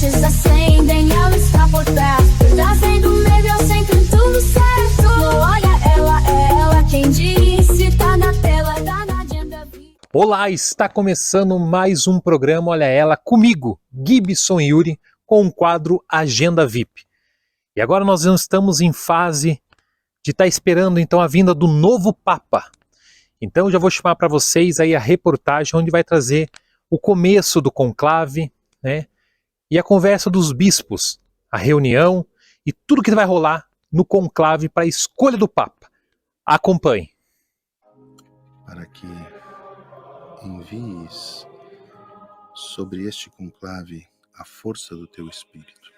flashes acendem, ela está por perto, trazendo medo, eu sempre tudo certo. Olha ela, é ela quem disse, tá na tela, tá na agenda. Olá, está começando mais um programa Olha Ela, comigo, Gibson Yuri, com o quadro Agenda VIP. E agora nós estamos em fase de estar esperando então a vinda do novo Papa. Então eu já vou chamar para vocês aí a reportagem onde vai trazer o começo do conclave, né? E a conversa dos bispos, a reunião e tudo que vai rolar no conclave para a escolha do Papa. Acompanhe. Para que envies sobre este conclave a força do teu Espírito.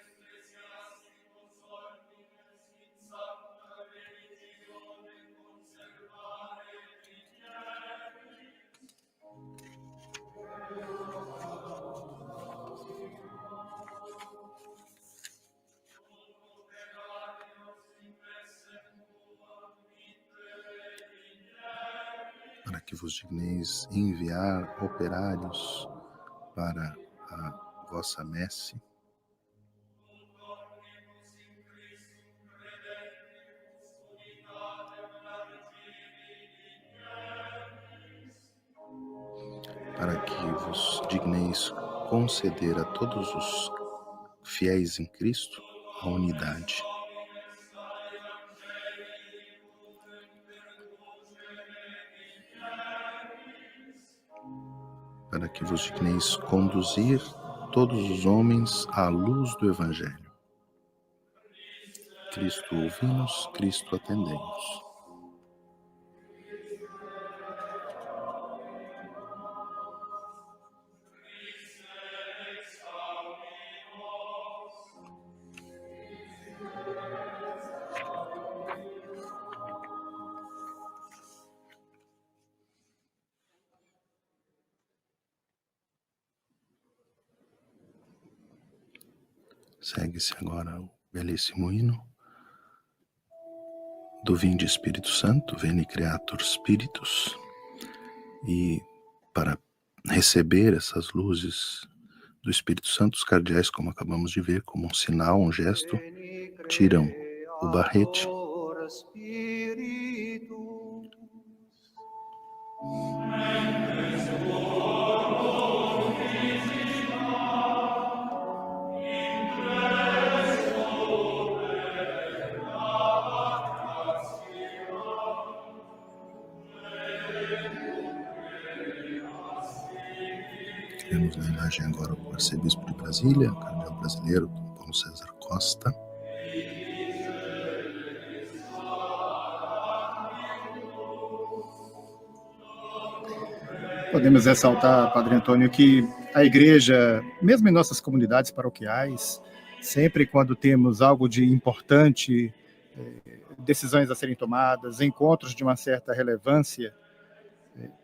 Para que vos digneis enviar operários para a vossa messe, para que vos digneis conceder a todos os fiéis em Cristo a unidade. Para que vos digneis conduzir todos os homens à luz do Evangelho. Cristo ouvi-nos, Cristo atendei-nos. Segue-se agora o belíssimo hino do Vinde Espírito Santo, Veni Creator Spiritus, e para receber essas luzes do Espírito Santo, os cardeais, como acabamos de ver, como um sinal, um gesto, tiram o barrete Temos na imagem agora o arcebispo de Brasília, o cardeal brasileiro, Dom Paulo César Costa. Podemos ressaltar, Padre Antônio, que a igreja, mesmo em nossas comunidades paroquiais, sempre quando temos algo de importante, decisões a serem tomadas, encontros de uma certa relevância,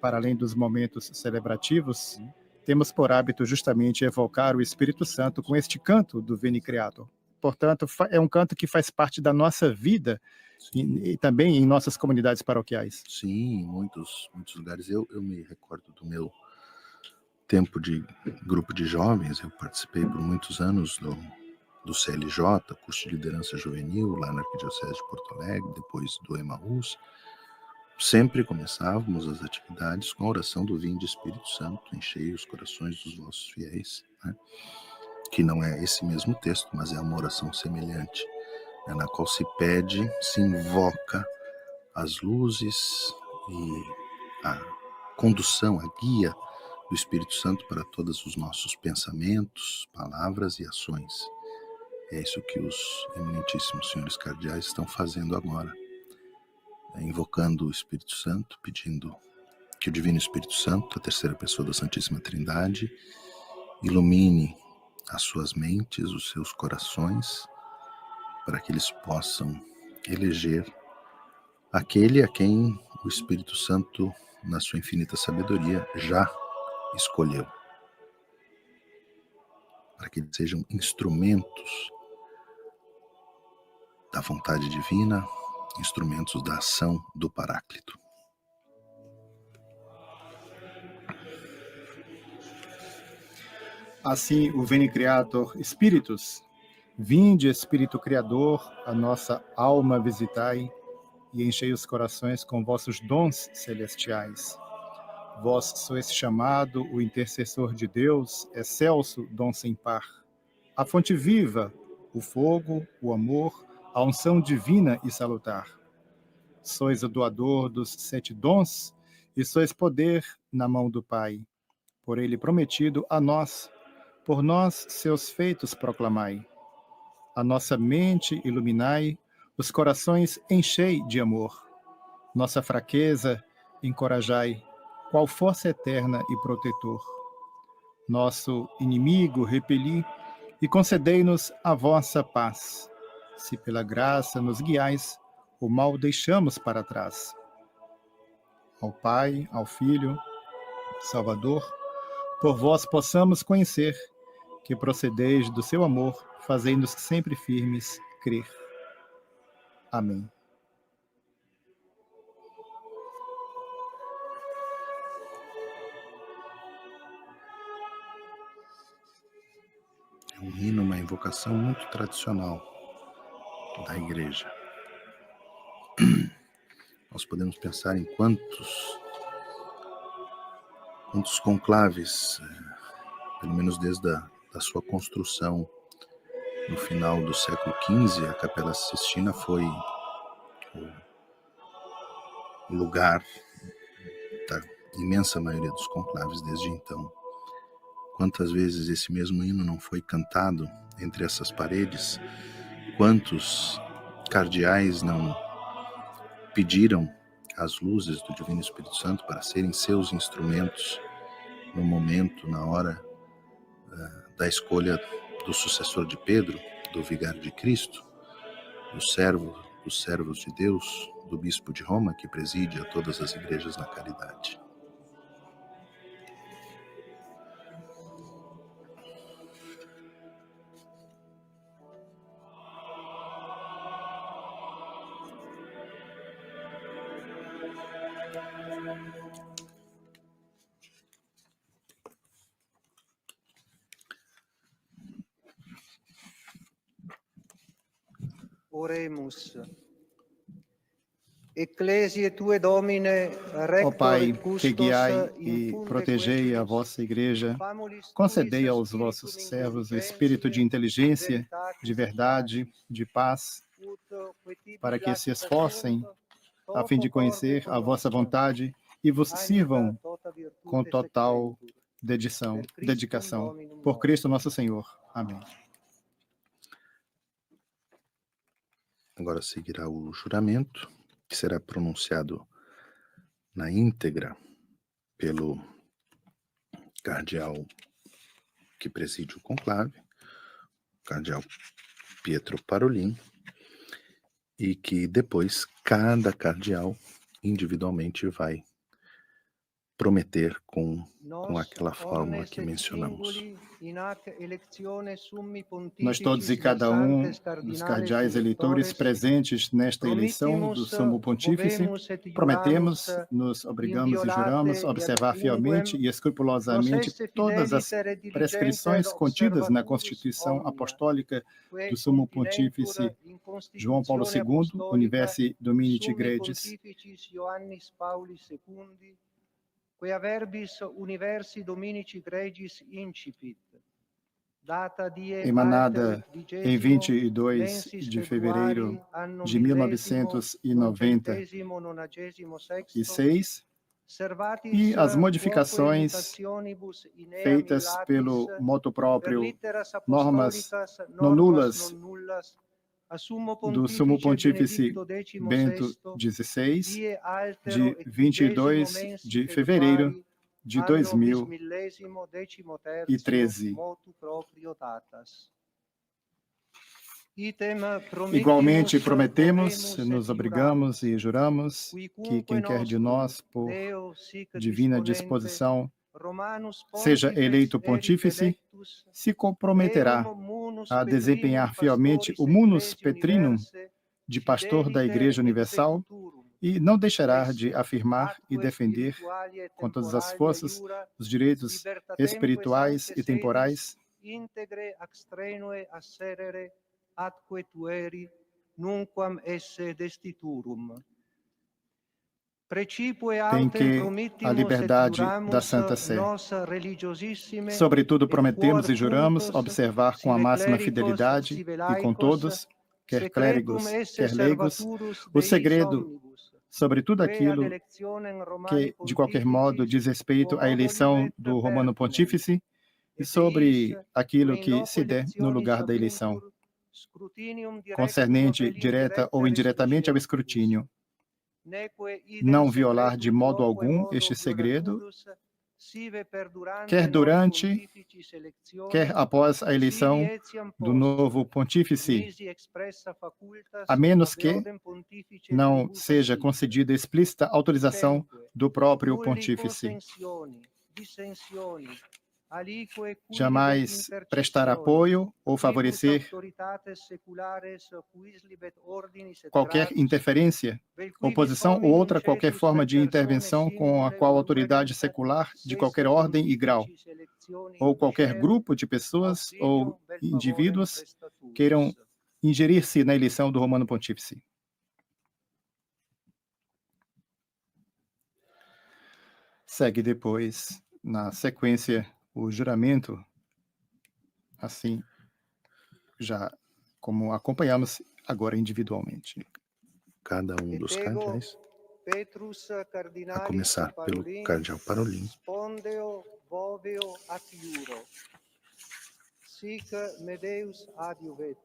para além dos momentos celebrativos, temos por hábito justamente evocar o Espírito Santo com este canto do Veni Creator. Portanto, é um canto que faz parte da nossa vida e também em nossas comunidades paroquiais. Sim, em muitos lugares. Eu me recordo do meu tempo de grupo de jovens. Eu participei por muitos anos do CLJ, curso de liderança juvenil, lá na Arquidiocese de Porto Alegre, depois do Emaús. Sempre começávamos as atividades com a oração do Vinde Espírito Santo, enchei os corações dos vossos fiéis, né? Que não é esse mesmo texto, mas é uma oração semelhante, né? Na qual se pede, se invoca as luzes e a condução, a guia do Espírito Santo para todos os nossos pensamentos, palavras e ações. É isso que os eminentíssimos senhores cardeais estão fazendo agora, invocando o Espírito Santo, pedindo que o Divino Espírito Santo, a terceira pessoa da Santíssima Trindade, ilumine as suas mentes, os seus corações, para que eles possam eleger aquele a quem o Espírito Santo, na sua infinita sabedoria, já escolheu, para que eles sejam instrumentos da vontade divina, instrumentos da ação do Paráclito. Assim, o Veni Creator Spiritus, vinde Espírito Criador, a nossa alma visitai, e enchei os corações com vossos dons celestiais. Vós sois chamado o intercessor de Deus, excelso dom sem par, a fonte viva, o fogo, o amor, a unção divina e salutar. Sois o doador dos 7 dons, e sois poder na mão do Pai, por ele prometido a nós, por nós seus feitos proclamai. A nossa mente iluminai, os corações enchei de amor. Nossa fraqueza encorajai, qual força eterna e protetor. Nosso inimigo repeli, e concedei-nos a vossa paz. Se pela graça nos guiais, o mal deixamos para trás. Ao Pai, ao Filho, Salvador, por vós possamos conhecer, que procedeis do seu amor, fazendo-nos sempre firmes crer. Amém. É um hino, uma invocação muito tradicional da igreja. Nós podemos pensar em quantos conclaves, pelo menos desde a sua construção no final do século XV, a Capela Sistina foi o lugar da imensa maioria dos conclaves desde então. Quantas vezes esse mesmo hino não foi cantado entre essas paredes? Quantos cardeais não pediram as luzes do Divino Espírito Santo para serem seus instrumentos no momento, na hora da escolha do sucessor de Pedro, do vigário de Cristo, dos servos de Deus, do bispo de Roma, que preside a todas as igrejas na caridade. Oremus. Ecclesiae tue Domine, Ó rector Pai, et que custos guiai e infunde protegei a quentus, vossa igreja, famulis concedei tuis aos spiritum vossos servos o intelligentia, espírito de inteligência, veritatis de verdade, de paz, ut quetibi para que se latita esforcem sunt, a fim de toto corde conhecer a vossa conoscam, vontade e vos anima sirvam tota virtute com total sequentur. Per Christum dedicação. Dominum Por nostrum. Cristo nosso Senhor. Amém. Agora seguirá o juramento, que será pronunciado na íntegra pelo cardeal que preside o conclave, o cardeal Pietro Parolin, e que depois cada cardeal individualmente vai prometer com aquela fórmula que mencionamos. Nós todos e cada um dos cardeais eleitores presentes nesta eleição do Sumo Pontífice, prometemos, nos obrigamos e juramos observar fielmente e escrupulosamente todas as prescrições contidas na Constituição Apostólica do Sumo Pontífice João Paulo II, Universi Dominici Gregis, quia verbis universi dominici gregis incipit, data die emanada em 22 mensis de fevereiro Februari, anno de 1996, e as modificações feitas pelo motu próprio normas non nullas do Sumo Pontífice Bento XVI, de 22 de fevereiro de 2013. Igualmente prometemos, nos obrigamos e juramos que quem quer de nós, por divina disposição, seja eleito pontífice, se comprometerá a desempenhar fielmente o munus petrinum de pastor da Igreja Universal e não deixará de afirmar e defender com todas as forças os direitos espirituais e temporais integre extrenue asserere atque tueri nunquam esse destiturum. Tem que a liberdade da Santa Sé. Sobretudo, prometemos e juramos observar com a máxima fidelidade e com todos, quer clérigos, quer leigos, o segredo sobre tudo aquilo que, de qualquer modo, diz respeito à eleição do Romano Pontífice e sobre aquilo que se der no lugar da eleição, concernente direta ou indiretamente ao escrutínio. Não violar de modo algum este segredo, quer durante, quer após a eleição do novo pontífice, a menos que não seja concedida explícita autorização do próprio pontífice. Jamais prestar apoio ou favorecer qualquer interferência, oposição ou outra qualquer forma de intervenção com a qual a autoridade secular de qualquer ordem e grau, ou qualquer grupo de pessoas ou indivíduos queiram ingerir-se na eleição do Romano Pontífice. Segue depois, na sequência, o juramento, assim, já como acompanhamos agora individualmente. Cada um dos cardeais, a começar pelo cardeal Parolin. Spondeo voveo acciuro. Sic me Deus adiuvet,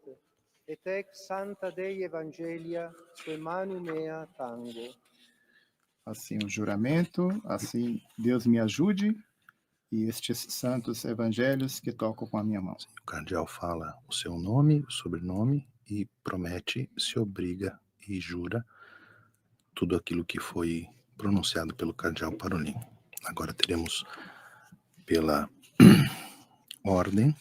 et ex Santa Dei Evangelia, que manu mea tango. Assim, o juramento, assim, Deus me ajude, e estes santos evangelhos que tocam com a minha mão. O cardeal fala o seu nome, o sobrenome e promete, se obriga e jura tudo aquilo que foi pronunciado pelo cardeal Parolin. Agora teremos pela ordem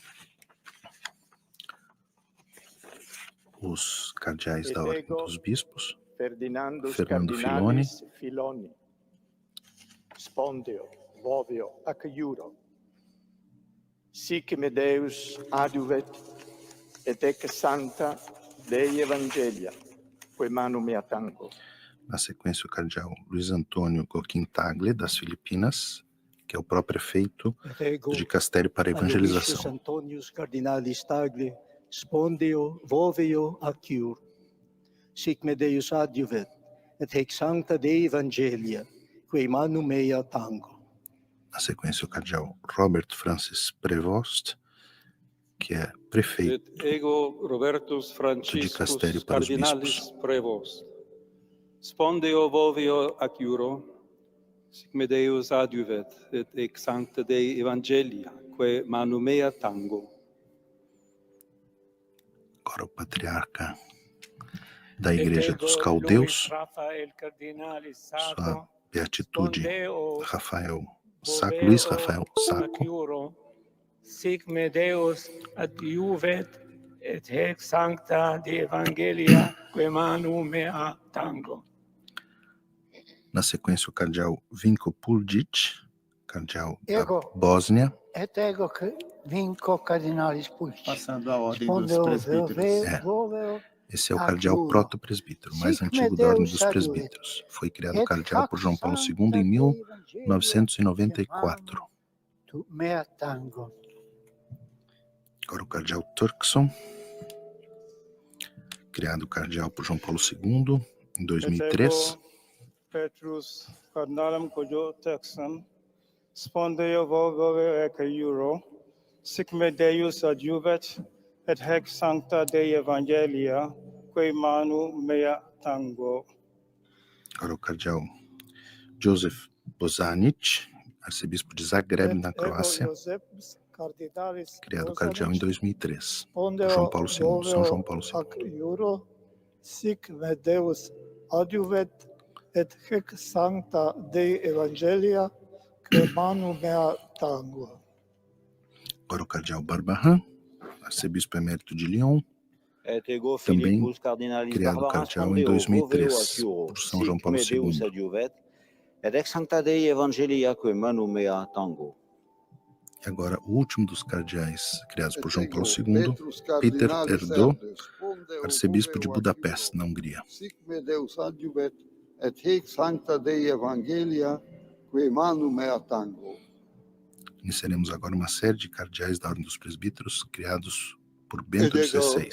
os cardeais da Ordem dos Bispos, Fernando Filoni. Spondeo voveo acciuro. Sic me Deus adiuvet, et ec Santa Dei Evangelia, que manu mea tango. Na sequência, o cardeal Luiz Antônio Coquintagle, das Filipinas, que é o próprio prefeito do Dicastério para a Evangelização. Antonius Cardinalis Tagle, spondeo voveo acciuro. Sic me Deus adiuvet, et ec Sancta Dei Evangelia, que manu mea tango. Na sequência, o cardeal Robert Francis Prevost, que é prefeito ego Robertus do Franciscus Dicastério para os Cardinalis Bispos. Prevost. Spondeo voveo acciuro, sic me Deus adiuvet, et ex Sancta Dei Evangelia, que manu mea tango. Agora o patriarca da Igreja dos Caldeus, sua beatitude Luiz Rafael Sacco. Sic me Deus adiuvet, et haec sancta de Evangelia, que manu mea tango. Na sequência, o cardeal Vinko Puljic, cardeal da Bósnia. Et ego vinco cardinalis Puljic. Passando a ordem dos presbíteros. Esse é o cardeal proto-presbítero, mais antigo da Ordem dos Presbíteros. Foi criado cardeal por João Paulo II em 1994. Mea tango. Agora o cardeal Turkson, criado cardeal por João Paulo II em 2003. Petrus cardinalem cujo Turkson, spondeo voveo acciuro, sic me Deus adiuvet, et haec Sancta Dei Evangelia, que manu mea tango. Agora o cardeal Joseph Bozanic, arcebispo de Zagreb, na Croácia, criado cardeal em 2003, João Paulo II, São João Paulo II. Sic me Deus adiuvet, et haec Sancta Dei Evangelia, que manu mea tango. Agora o cardeal Barbahan, arcebispo emérito de Lyon, também criado cardeal em 2003 por São João Paulo II. E agora, o último dos cardeais criados por João Paulo II, Peter Erdő, arcebispo de Budapeste, na Hungria. Iniciaremos agora uma série de cardeais da Ordem dos Presbíteros criados por Bento XVI,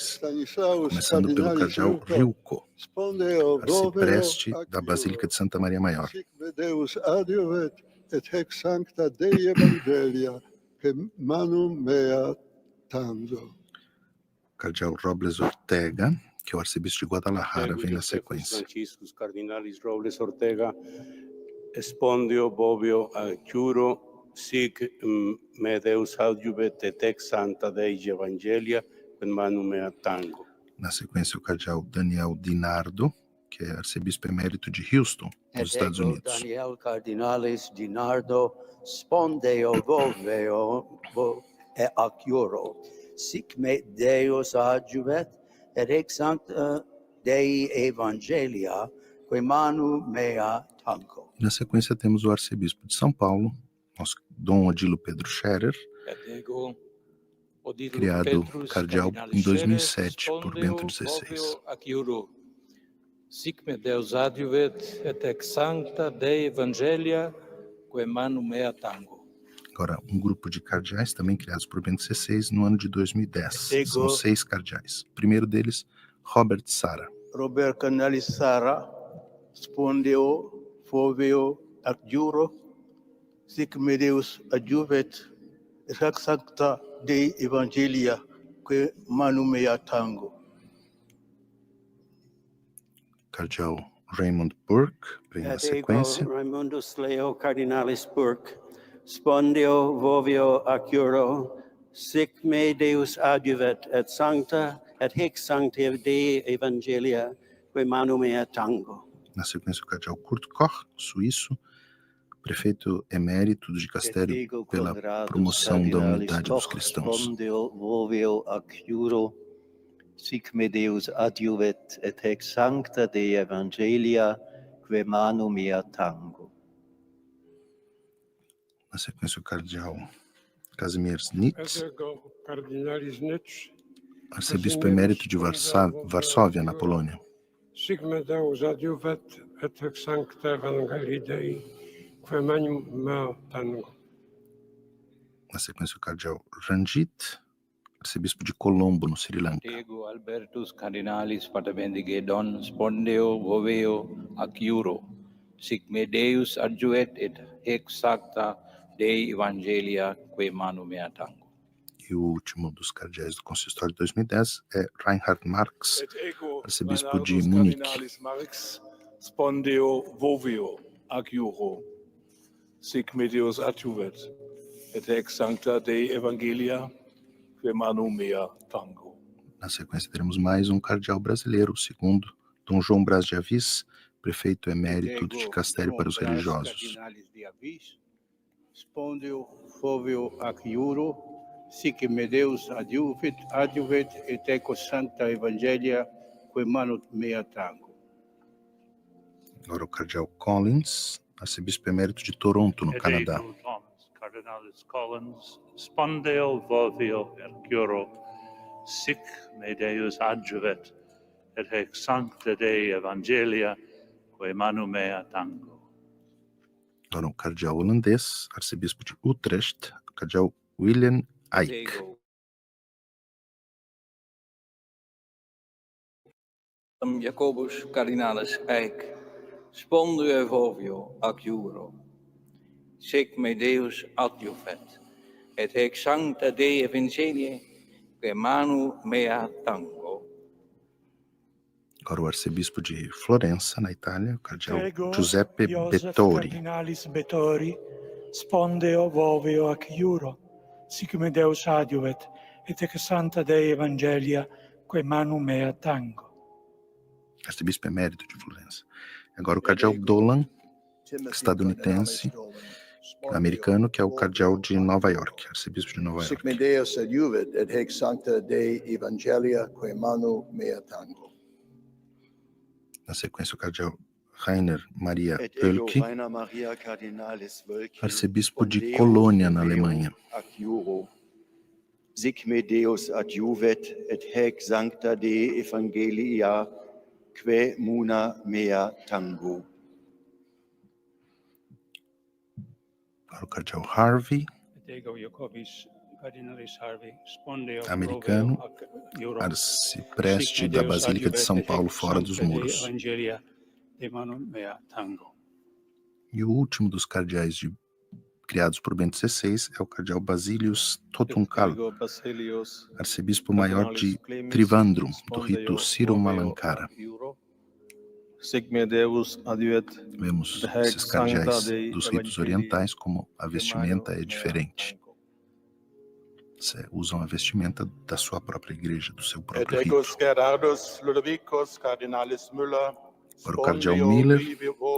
começando pelo cardeal Rilko, arcipreste da Basílica de Santa Maria Maior. Cardeal Robles Ortega, que é o arcebispo de Guadalajara, vem na sequência. Franciscus Cardinalis Robles Ortega, Espondio Bovio Acuro, sic me Deus adjubet et ex sancta Dei Evangelia, quem manu mea tango. Na sequência, o cardeal Daniel Dinardo, que é arcebispo emérito de Houston, nos Estados Unidos. Daniel Cardinalis Dinardo, Spondeo Bovio Acuro, sic me Deus adjubet et ex sancta Dei Evangelia, quem manu mea tango. Na sequência, temos o arcebispo de São Paulo, nosso Dom Odilo Pedro Scherer, criado cardeal em 2007 por Bento XVI. Sic me Deus adjuvet et ex sancta Dei Evangelia, quem manu mea tango. Agora, um grupo de cardeais também criados por Bento XVI no ano de 2010. São 6 cardeais. O primeiro deles, Robert Sara. Robert Canalis Sara, Spondeo Fovio Acuro, sic me Deus adjuvet et hac sancta Dei Evangelia, que manu mea tango. Cardeal Raymond Burke, vem na sequência. Raimundus Leo Cardinalis Burke, Spondeo Vovio Acuro, sic me Deus adjuvet et sancta et hic sancta Dei Evangelia, que manu mea tango. Na sequência, o cardeal Kurt Koch, suíço, prefeito emérito de Castério pela promoção da unidade dos cristãos. Sic me Deus adjuvet et ex sancta Dei Evangelia, quem manu mea tango. Na sequência, o cardeal Casimir Znitz, arcebispo emérito de Varsóvia, na Polônia. Sic me Deus adjuvet et ex sancta Evangelii Dei, quem manu mea tango. Na sequência, o cardeal Ranjit, arcebispo de Colombo, no Sri Lanka. Ego Albertus Cardinalis Paterbendigedon, Spondeo Voveo Acuro, sic me Deus adjuvet et ex sancta Dei Evangelia, quem manu mea tango. E o último dos cardeais do consistório de 2010 é Reinhard Marx, arcebispo de Munique. Spondeo Vovio Acuro, sic me Deus adjuvet et ex sancta Dei Evangelia, quem manu mea tango. Na sequência, teremos mais um cardeal brasileiro, o segundo, Dom João Braz de Avis, prefeito emérito de Castério para os religiosos. Spondeo Fovio Acuro, sic me Deus adjuvet et ex sancta Evangelia, quem manu mea tango. Agora o cardeal Collins, arcebispo emérito de Toronto, no Canadá. Cardinalis Collins, Spondeo Vovio Acuro, sic me Deus adjuvet et ex sancta Dei Evangelia, quem manu mea tango. Agora o cardeal holandês, arcebispo de Utrecht, o cardeal William Eyck. Jacobus Cardinalis Eyck, Spondeo Vovio Acuro, sic me Deus adjuvet et ex sancta Dei Evangelia, quem manu mea tango. Agora o arcebispo de Florença, na Itália, o cardeal Giuseppe Bettori. Cardinalis Bettori, Spondeo Vovio Acuro, sic me Deus adjuvet et ex sancta Dei Evangelia, quem manu mea tango. Arcebispo emérito de Florença. Agora o cardeal Dolan, estadunidense, americano, que é o cardeal de Nova York, arcebispo de Nova York. Sic me Deus adiuvet et haec sancta Dei Evangelia quae manu mea tango. Na sequência, o cardeal Rainer Maria Et ego Oelke, Rainer Maria Cardinalis Wölki, arcebispo de spondeo Colônia, na Voveo Alemanha. ac iuro. Sic me Deus adiuvet et haec sancta Dei Evangelia quae muna mea tango. Para o cardeal Harvey, Ego Jacobis Cardinalis Harvey, spondeo americano, Voveo ac iuro. arcipreste da Basílica de São Paulo, fora dos muros. Evangelia de manu mea tango. E o último dos cardeais criados por Bento XVI é o cardeal Basilius Totunkal, arcebispo maior de Trivandrum, do rito Ciro-Malankara. Sic me Deus adiuvet. Vemos esses cardeais dos ritos orientais como a vestimenta é diferente. Usam a vestimenta da sua própria igreja, do seu próprio rito. Para o cardeal Miller,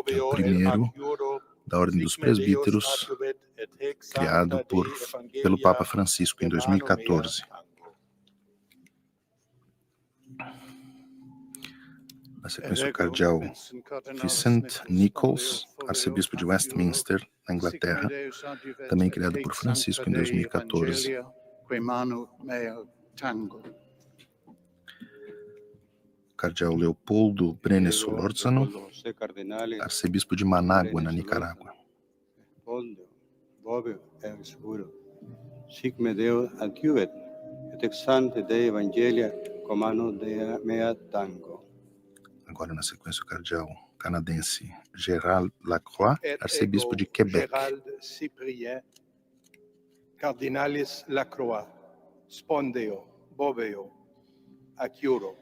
é o primeiro da Ordem dos Presbíteros, criado pelo Papa Francisco em 2014. Na sequência, o cardeal Vincent Nichols, arcebispo de Westminster, na Inglaterra, também criado por Francisco em 2014. Cardeal Leopoldo Brenes Solórzano, arcebispo de Manágua, na Nicarágua. Sic me Deus adiuvet et haec sancta Dei Evangelia quae manu mea tango. Agora, na sequência, o cardeal canadense Gérald Lacroix, arcebispo de Quebec. Gérald Cyprien, Cardinalis Lacroix, spondeo Voveo ac iuro.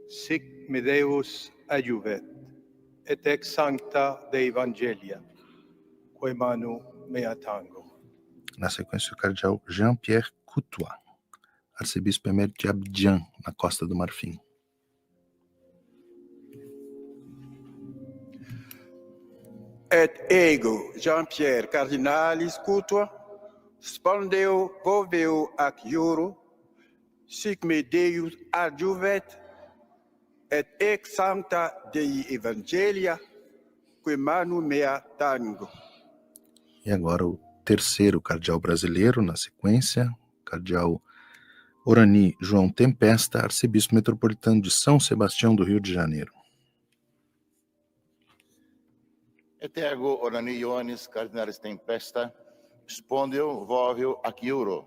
Sic me Deus adiuvet et haec sancta Dei Evangelia quae manu mea tango. Na sequência, o cardeal Jean-Pierre Coutois, arcebispo emérito de Abidjan, na Costa do Marfim. Et ego Jean-Pierre Cardinalis Coutois, spondeo Voveo ac iuro, sic me Deus adiuvet et haec sancta Dei Evangelia quae manu mea tango. E agora o terceiro cardeal brasileiro, na sequência, cardeal Orani João Tempesta, arcebispo metropolitano de São Sebastião do Rio de Janeiro. Et ego Orani Ioannis Cardinalis Tempesta, spondeo Voveo ac iuro.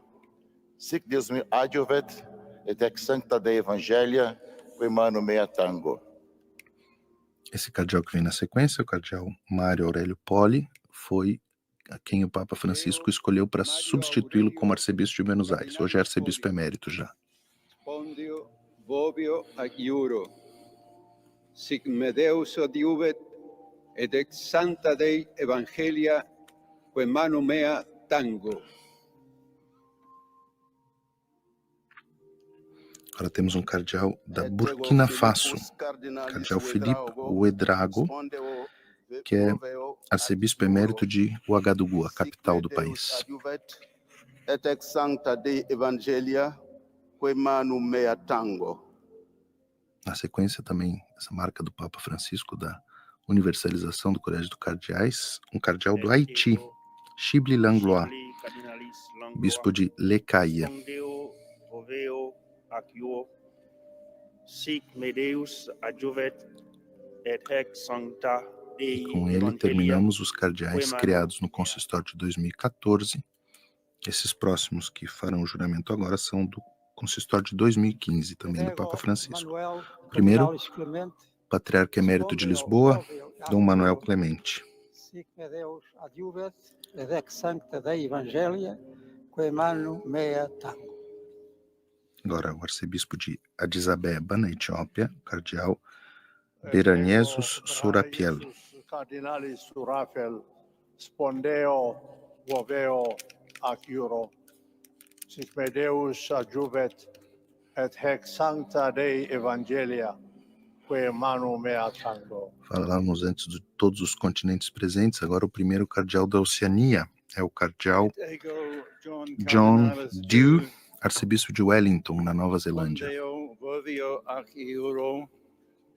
Sic Deus me adiuvet et haec sancta Dei Evangelia quae manu mea tango. Esse cardeal que vem na sequência, o cardeal Mário Aurélio Poli, foi a quem o Papa Francisco escolheu para substituí-lo como arcebispo de Buenos Aires. Hoje é arcebispo emérito já. Spondeo Voveo ac iuro. Sic me Deus adiuvet et haec sancta Dei Evangelia quae manu mea tango. Agora temos um cardeal da Burkina Faso, cardeal Filipe Ouedraogo, que é arcebispo emérito de Ouagadougou, a capital do país. Et haec sancta Dei Evangelia quae manu mea tango. Na sequência também, essa marca do Papa Francisco da universalização do Colégio de Cardeais, um cardeal do Haiti, Chibli Langlois, bispo de Le Caille. E com ele terminamos os cardeais criados no consistório de 2014. Esses próximos que farão o juramento agora são do consistório de 2015, também do Papa Francisco. Primeiro, Patriarca Emérito de Lisboa, Dom Manuel Clemente. Sic me Deus adiuvet et haec sancta Dei Evangelia quae manu mea tango. Agora, o arcebispo de Addis Abeba, na Etiópia, o cardeal Beraniesus Surafiel. Cardinalis Surafiel, spondeo Voveo ac iuro. Sic me Deus adiuvet et haec sancta Dei Evangelia que manu mea tango. Falamos antes de todos os continentes presentes, agora o primeiro cardeal da Oceania é o cardeal John Dew, arcebispo de Wellington, na Nova Zelândia. Spondeo vovio ac iuro,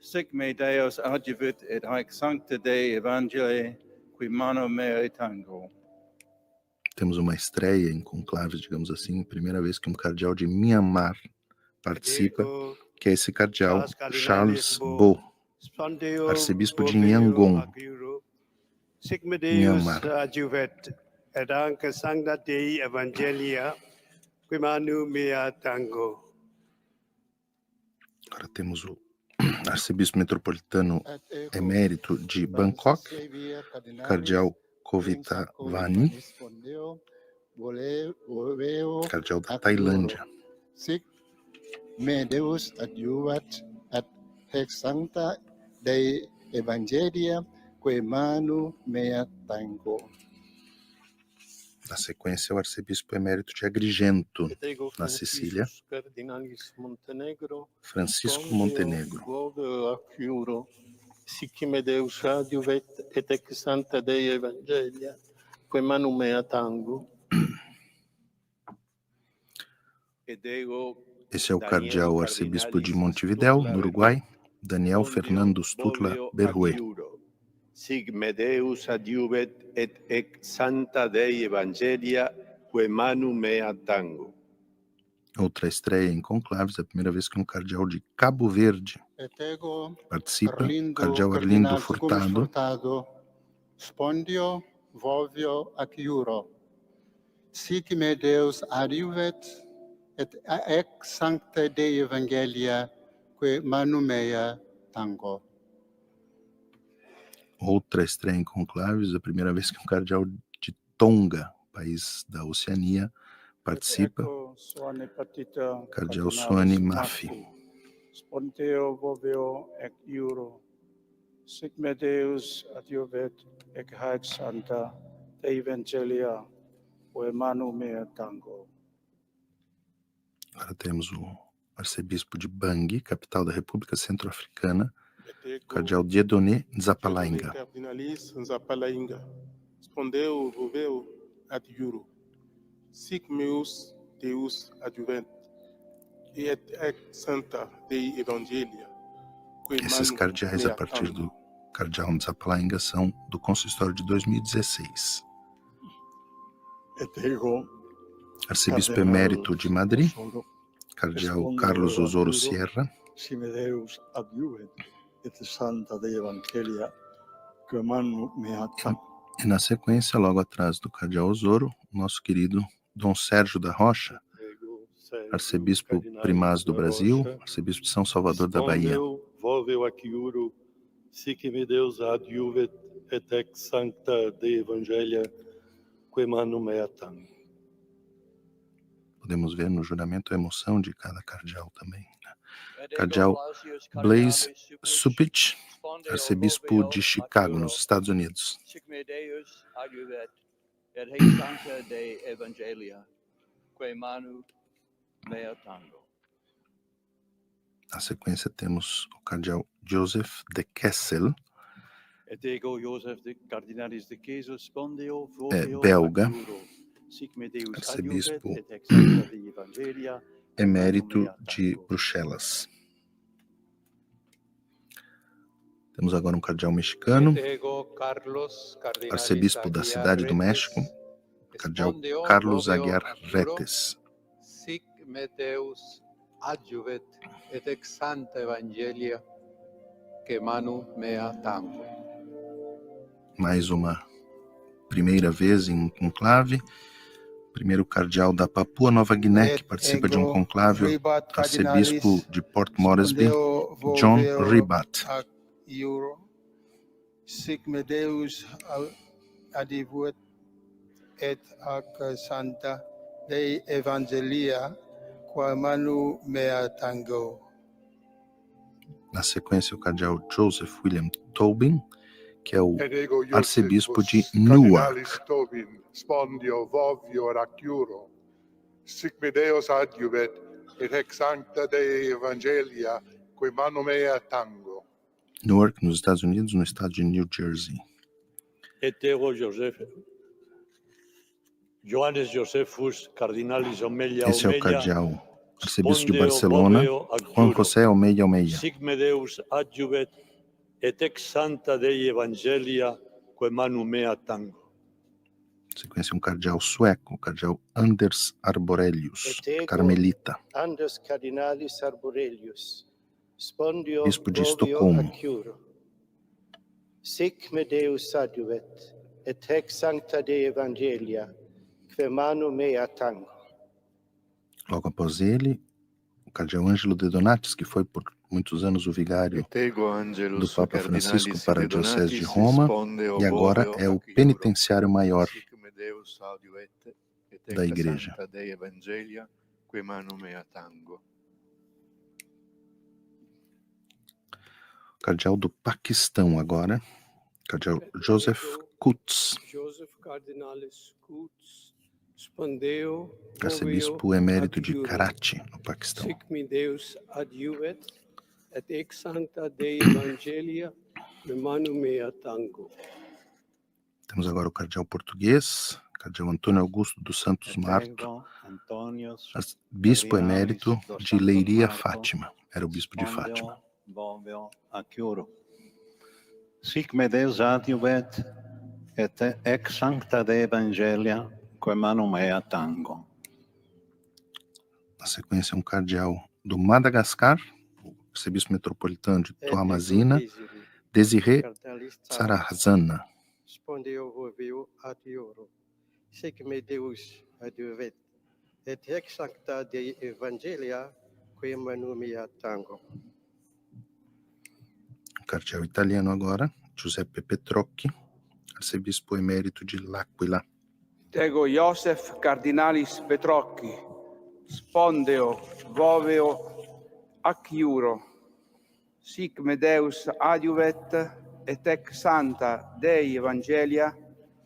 sic me Deus adjuvit et haec sancta Dei Evangelii, qui manu mea tango. Temos uma estreia em conclaves, digamos assim, primeira vez que um cardeal de Myanmar participa, que é esse cardeal Charles Bo, arcebispo de Yangon, Sic me Deus Myanmar. adjuvet et anca sancta Dei Evangelia, qui manu mea tango. Agora temos o arcebispo metropolitano emérito de Bangkok, cardeal Kovitavani, cardeal da Tailândia. Sic me Deus adjuvat et haec sancta Dei Evangelia, que manu mea tango. Na sequência, o arcebispo emérito de Agrigento, na Sicília, Francisco Montenegro. Sic me Deus adjuvet et haec sancta Dei Evangelia, que manu mea tango. Esse é o cardeal arcebispo de Montevidéu, no Uruguai, Daniel Fernando Sturla Berrué. Sic me Deus adjuvet et haec sancta Dei Evangelia, que manu mea tango. Outra estreia em conclaves, a primeira vez que um cardeal de Cabo Verde participa, o cardeal Arlindo Furtado. Spondio vovio ac iuro. Sic me Deus adjuvet et haec sancta Dei Evangelia, que manu mea tango. Outra estreia em conclaves, a primeira vez que um cardeal de Tonga, país da Oceania, participa, cardeal Suani Mafi. Spondeo vovio ec iuro, sic me Deus adjuvet ec haec sancta Dei Evangelia, que manu mea tango. Agora temos o arcebispo de Bangui, capital da República Centro-Africana, cardeal Dieudonné Nzapalainga. Cardinalis Nzapalainga. Spondeo voveo ad iuro. Sic meus Deus adjuvet et haec sancta Dei Evangelia. Esses cardeais, a partir do cardeal Nzapalainga, são do consistório de 2016. Arcebispo emérito de Madrid, cardeal Carlos Osoro Sierra. Si me Deus adjuvet et sancta Dei Evangelia, que manu mea tango. E na sequência, logo atrás do cardeal Osoro, o nosso querido Dom Sérgio da Rocha, arcebispo primaz do Brasil, arcebispo de São Salvador da Bahia. Vovio ac iuro, sic me Deus adjuvet et haec sancta Dei Evangelia, que manu mea tango. Podemos ver no juramento a emoção de cada cardeal também. Cardeal Blaise Supich, arcebispo de Chicago, nos Estados Unidos. Sic me Deus adjuvet et haec sancta Dei Evangelia, que manu mea tango. Na sequência temos o cardeal Joseph de Kessel, Et ego Joseph de Cardinalis de Chiesa Spondeo é vovio belga, ac iuro. Sic me Deus arcebispo adjuvet et haec sancta Dei Evangelia, emérito de Bruxelas. Temos agora um cardeal mexicano, arcebispo da Cidade do México, cardeal Carlos Aguiar Retes. Sic me Deus adjuvet et haec sancta Evangelia, que manu mea tango. Mais uma primeira vez em conclave. Primeiro cardeal da Papua Nova Guiné, que participa de um conclave, arcebispo de Port Moresby, John Ribat. Sic me Deus adjuvet et haec sancta Dei Evangelia, que manu mea tango. Na sequência, o cardeal Joseph William Tobin, que é o arcebispo de Newark. Spondio vovio ac iuro. Sic me Deus adjuvet et haec sancta Dei Evangelia, que manu mea tango. Newark, nos Estados Unidos, no estado de New Jersey. Etego Johannes Josephus Cardinalis Omeia Esse é o Omeia, cardeal arcebispo de spondeo Barcelona, boveo Juan adjuro, José Omeia Omeia. sic me Deus adjuvet, et ex santa Dei Evangelia, quae manu mea tango. Você conhece um cardeal sueco, o cardeal Anders Arborelius, Etego carmelita. Anders Cardinalis Arborelius, spondio Bispo de vovio Estocolmo. acciuro. Sic me Deus adjuvet, et hec sancta Dei Evangelia, que manu mea tango. Logo após ele, o cardeal Ângelo de Donatis, que foi por muitos anos o vigário do Papa Francisco para a Diocese de Roma, e agora é o penitenciário maior da Igreja. O cardeal do Paquistão agora, cardeal Joseph Qutz, Joseph Cardinalis Qutz, spondeo arcebispo emérito de Karachi, no Paquistão. sic me Deus adjuvet, et ex sancta Dei Evangelia, me manu mea tango. Temos agora o cardeal português, cardeal Antônio Augusto dos Santos Marto, bispo emérito de Leiria Fátima, era o bispo de Fátima. Sic me Deus adjuvet, et ex sancta Dei Evangelia, quae manu mea tango. Na sequência, um cardeal do Madagascar, o arcebispo metropolitano de Toamazina, Desiré Sarazana. Spondeo vovio adjuro, sic me Deus adjuvet, et ex sancta Dei Evangelia, quae manu mea tango. O cardeal italiano agora, Giuseppe Petrocchi, arcebispo emérito de L'Aquila. Tego Joseph Cardinalis Petrocchi, spondeo voveo acciuro, sic me Deus adjuvet, et ex santa Dei Evangelia,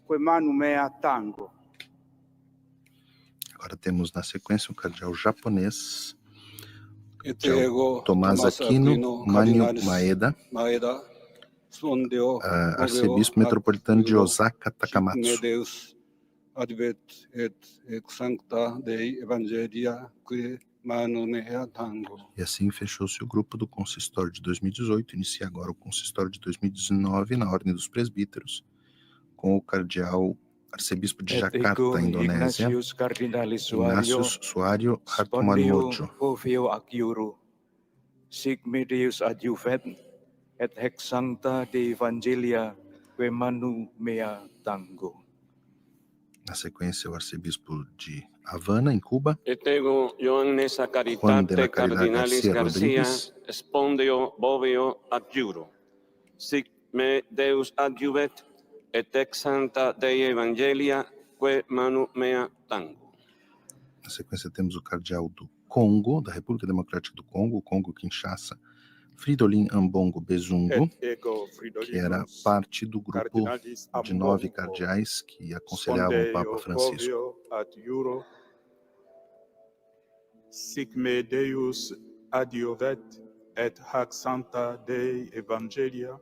quae manu mea tango. Agora temos na sequência o cardeal japonês, Etego Tomás Aquino Manio Maeda, spondeo arcebispo metropolitano de Osaka Takamatsu. Deus advet et ex sancta Dei Evangelia, quae manu mea tango. E assim fechou-se o grupo do consistório de 2018, inicia agora o consistório de 2019 na Ordem dos Presbíteros, com o cardeal arcebispo de Jakarta, Indonésia, Ignatius Suário Hartomanmojo. Vovio acciuro, sic me Deus adjuvet, et hec sancta Dei Evangelia, quae manu mea tango. Na sequência, o arcebispo de Havana, em Cuba, Etego Ioannes a Juan de la Caritate Caridad Cardinalis García Garcia, Rodríguez, spondeo vovio adjuro. Sic me Deus adjuvet, et ex sancta Dei Evangelia, quae manu mea tango. na sequência temos o cardeal do Congo, da República Democrática do Congo, Congo-Kinshasa, Fridolin Ambongo Bezungo, que era parte do grupo de 9 cardeais que aconselhavam o Papa Francisco. Sic me Deus adjuvet, et hac sancta Dei Evangelia,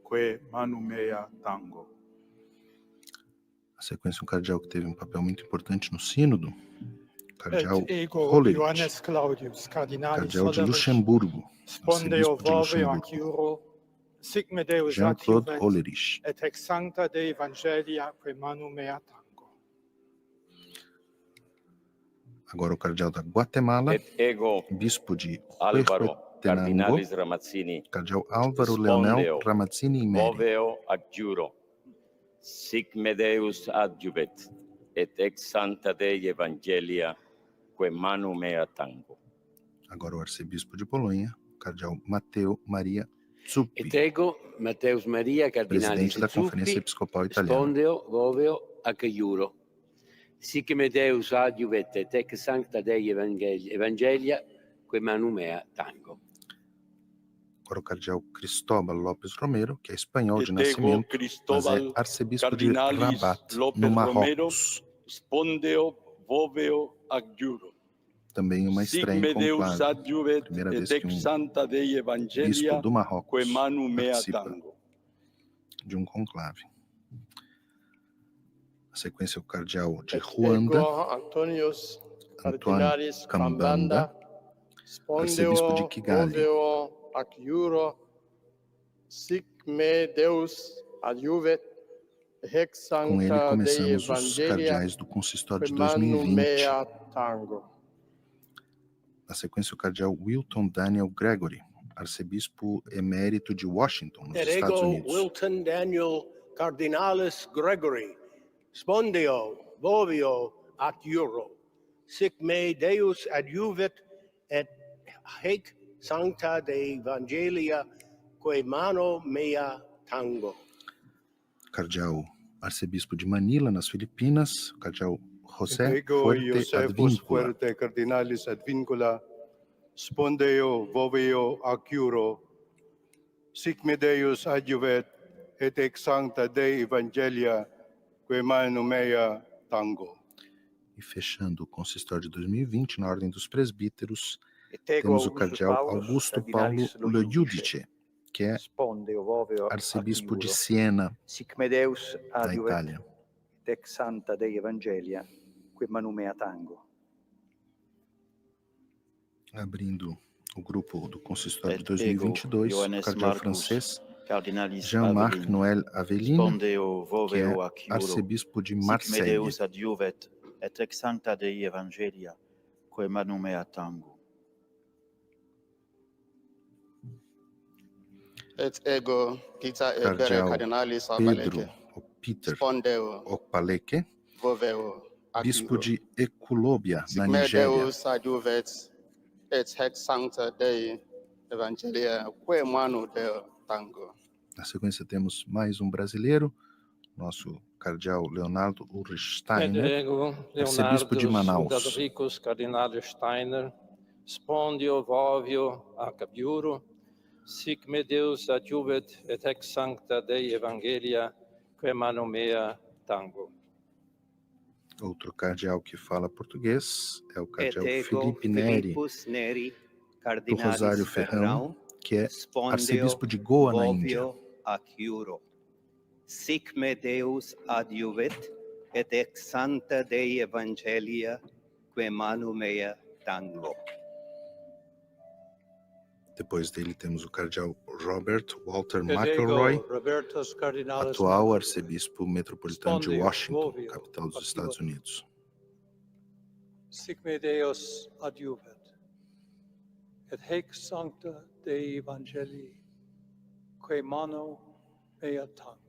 quae manu mea tango. Na sequência, um cardeal que teve um papel muito importante no sínodo, o cardeal Et ego Hollerich, Johannes Claudius, Cardinalis cardeal de Hollerich, Luxemburgo, spondeo arcebispo de vovio Luxemburgo, acciuro, sic me Deus Jean-Claude adjuvet, Hollerich. et ex sancta Dei Evangelia, quae manu mea tango. Agora o cardeal da Guatemala, Et ego bispo de Álvaro Huehuetenango, Cardinalis Ramazzini, cardeal Álvaro Leonel Ramazzini e Meri. voveo adjuro, sic me Deus adjuvet, et ex sancta Dei Evangelia, quae manu mea tango. Agora o arcebispo de Bolonha, o cardeal Matteo Maria Zuppi, Etego Mateus Maria Cardinalis presidente da Conferência Zuppi, Episcopal Italiana. spondeo voveo acciuro. Sic me Deus adjuvet, et ex sancta Dei Evangelia, quae manu mea tango. Agora o cardeal Cristóbal Lopes Romero, que é espanhol de Etego nascimento, mas é Cristóbal arcebispo de Cardinalis Rabat, Lopes no Romero, Marrocos. spondeo voveo adjuro. também uma estreia Sic em me Deus conclave. adjuvet Primeira et vez que ex santa Dei bispo Evangelia do Marrocos quae manu mea participa tango. de um conclave. Na sequência, o cardeal de Et Ruanda, ego Antonius Antoine Cardinalis Kambanda, arcebispo de Spondeo Kigali. oveo ac iuro, sic me Deus adjuvet, hex Com ele sancta Dei começamos os Evangelia, cardeais do consistório de quae manu 2020. mea tango. Na sequência, o cardeal Wilton Daniel Gregory, arcebispo emérito de Washington, nos Et Estados ego Unidos. Wilton Daniel Cardinalis Gregory, spondeo vovio ac iuro, sic me Deus adjuvet et haec sancta Dei Evangelia quae mano mea tango. Cardeal arcebispo de Manila, nas Filipinas, o cardeal José Ego Fuerte Iosefus Advíncula. Fuerte Cardinalis Advíncula, spondeo voveo ac iuro, sic me Deus adjuvet et ex sancta Dei Evangelia quae manu mea tango. E fechando o consistório de 2020, na ordem dos presbíteros, Ego temos o Augustus cardeal Paulus Augusto Paulo Cardinalis Loiudice, que é Spondeo voveo arcebispo ac de iuro, Siena, sic me Deus na adjuvet Itália. et ex santa Dei Evangelia quae manu mea tango. Abrindo o grupo do consistório de Et 2022, ego o Ioannes cardeal Marcus francês Cardinalis Jean-Marc Avelin, Noël Avelin, spondeo que voveo é ac iuro, arcebispo de sic me Marseille. Deus adjuvet et ex sancta Dei Evangelia quae manu mea tango. Et ego Peter Ebere Cardeal Cardinalis Pedro Abaleke, ou Peter spondeo Okpaleke, voveo ac bispo iuro, de Eculóbia, na sic me Nigéria. Deus adjuvet et haec sancta Dei Evangelia quae manu Deo tango. Na sequência, temos mais um brasileiro, nosso cardeal Leonardo Ulrich Steiner, ego arcebispo de Manaus. Leonardus Cardinalis Steiner, spondio vovio ac iuro, sic me Deus adjuvet et ex sancta Dei Evangelia quae manu mea tango. Outro cardeal que fala português é o cardeal Et ego Felipe Neri, Philippus Neri, do Cardinalis Rosário Ferrão, que é spondeo arcebispo de Goa, na Índia. vovio ac iuro, sic me Deus adjuvet et ex sancta Dei Evangelia quae manu mea tango. Depois dele temos o cardeal Robert Walter Et McElroy, ego Robertus Cardinalis atual Marcus, arcebispo metropolitano de spondeo Washington, vovio capital dos ac Estados iuro, Unidos. sic me Deus adjuvet et haec sancta Dei Evangelii quae manu mea tango.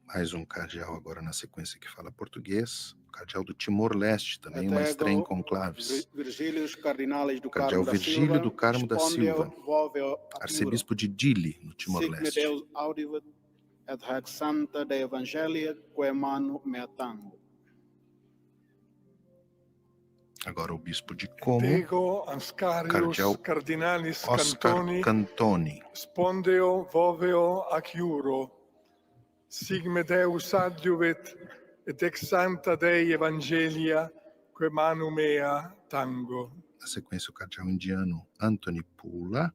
Mais um cardeal agora na sequência que fala português, o cardeal do Timor-Leste, também uma estreia em conclaves. Virgílius Cardinalis do Cardeal Carmo da Virgílio Silva, do Carmo da spondeo Silva, voveo ac iuro, arcebispo de Dili, no sic me Timor-Leste. Deus audivet et haec sancta Dei Evangelia quae manu mea tango. Agora o bispo de Como, Ego Anscarius cardeal Cardinalis Oscar Cantoni, Cantoni, spondeo voveo ac iuro, sic me Deus adjuvet et ex sancta Dei Evangelia quae manu mea tango. na sequência o cardeal indiano Anthony Pula,